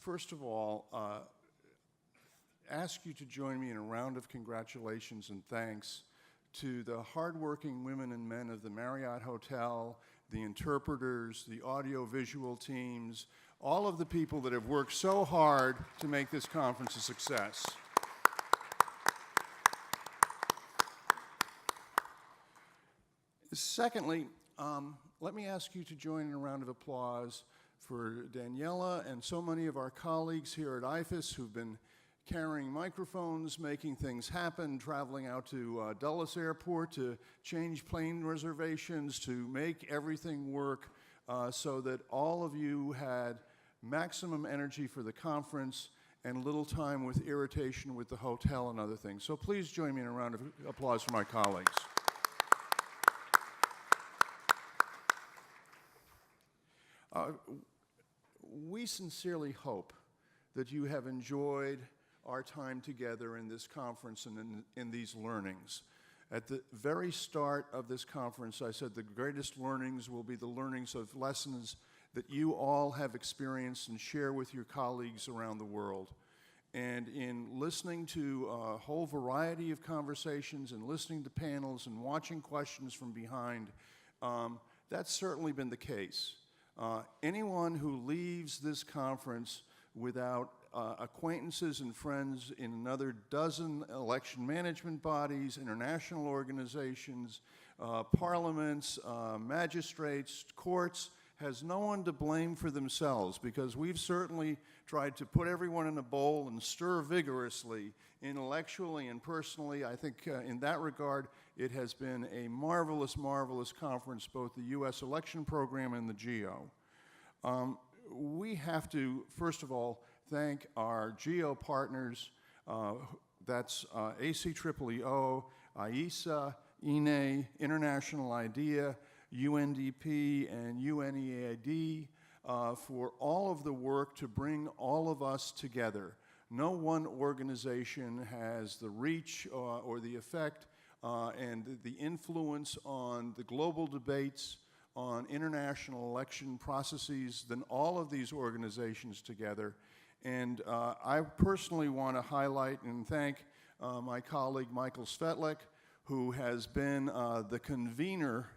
first of all, ask you to join me in a round of congratulations and thanks to the hardworking women and men of the Marriott Hotel, the interpreters, the audio-visual teams, all of the people that have worked so hard to make this conference a success. Secondly, let me ask you to join in a round of applause for Daniela and so many of our colleagues here at IFES who've been carrying microphones, making things happen, traveling out to Dulles Airport to change plane reservations, to make everything work so that all of you had maximum energy for the conference and little time with irritation with the hotel and other things. So please join me in a round of applause for my colleagues. We sincerely hope that you have enjoyed our time together in this conference and in these learnings. At the very start of this conference, I said the greatest learnings will be the learnings of lessons that you all have experienced and share with your colleagues around the world. And in listening to a whole variety of conversations and listening to panels and watching questions from behind, that's certainly been the case. Anyone who leaves this conference without acquaintances and friends in another dozen election management bodies, international organizations, parliaments, magistrates, courts, has no one to blame for themselves, because we've certainly tried to put everyone in a bowl and stir vigorously, intellectually and personally. I think in that regard, it has been a marvelous, marvelous conference, both the U.S. election program and the GEO. We have to, first of all, thank our GEO partners, that's ACEEO, IESA, INE, International IDEA, UNDP, and UNEAD for all of the work to bring all of us together. No one organization has the reach or the effect and the influence on the global debates on international election processes than all of these organizations together. And I personally want to highlight and thank my colleague Michael Svetlik, who has been the convener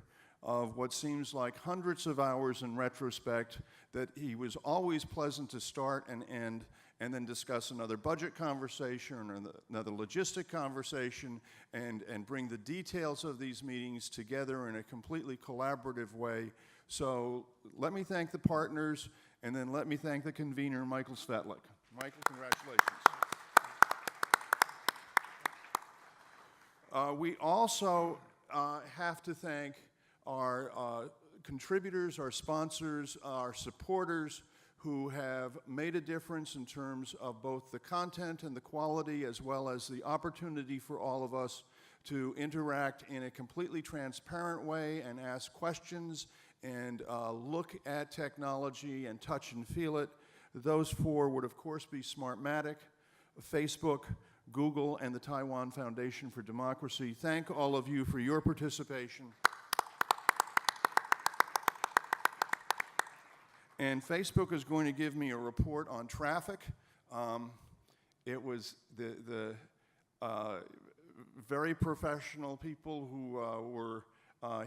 of what seems like hundreds of hours in retrospect, that he was always pleasant to start and end, and then discuss another budget conversation or another logistic conversation, and bring the details of these meetings together in a completely collaborative way. So let me thank the partners, and then let me thank the convener, Michael Svetlik. Michael, congratulations. We also have to thank our contributors, our sponsors, our supporters, who have made a difference in terms of both the content and the quality, as well as the opportunity for all of us to interact in a completely transparent way and ask questions and look at technology and touch and feel it. Those four would, of course, be Smartmatic, Facebook, Google, and the Taiwan Foundation for Democracy. Thank all of you for your participation. And Facebook is going to give me a report on traffic. It was the very professional people who were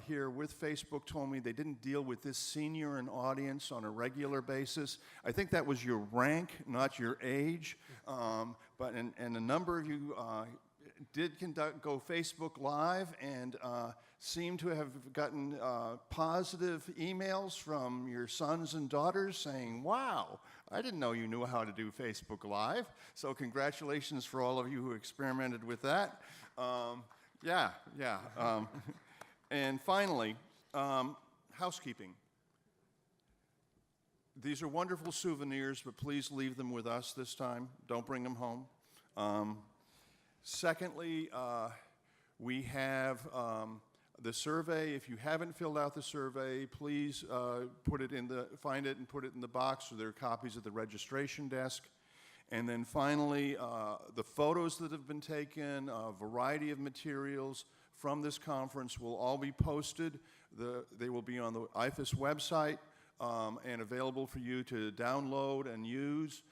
here with Facebook told me they didn't deal with this senior in audience on a regular basis. I think that was your rank, not your age. But a number of you did go Facebook Live and seem to have gotten positive emails from your sons and daughters saying, wow, I didn't know you knew how to do Facebook Live. So congratulations for all of you who experimented with that. And finally, housekeeping. These are wonderful souvenirs, but please leave them with us this time. Don't bring them home. Secondly, we have the survey. If you haven't filled out the survey, please find it and put it in the box, or there are copies at the registration desk. And then finally, the photos that have been taken, a variety of materials from this conference will all be posted. They will be on the IFES website and available for you to download and use.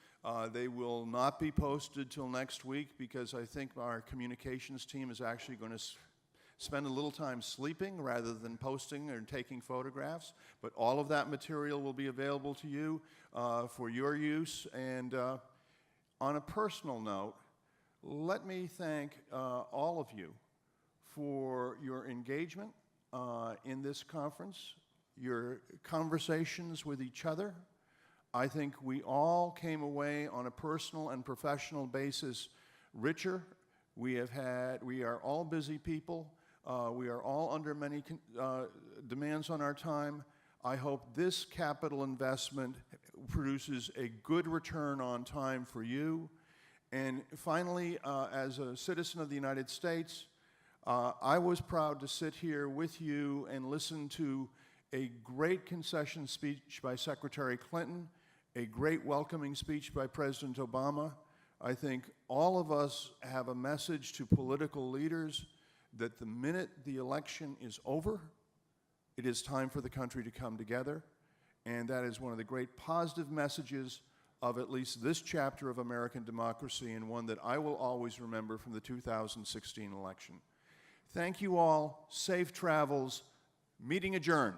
They will not be posted till next week because I think our communications team is actually going to spend a little time sleeping rather than posting or taking photographs. But all of that material will be available to you for your use. And on a personal note, let me thank all of you for your engagement in this conference, your conversations with each other. I think we all came away on a personal and professional basis richer. We are all busy people. We are all under many demands on our time. I hope this capital investment produces a good return on time for you. And finally, as a citizen of the United States, I was proud to sit here with you and listen to a great concession speech by Secretary Clinton, a great welcoming speech by President Obama. I think all of us have a message to political leaders that the minute the election is over, it is time for the country to come together. And that is one of the great positive messages of at least this chapter of American democracy, and one that I will always remember from the 2016 election. Thank you all. Safe travels. Meeting adjourned.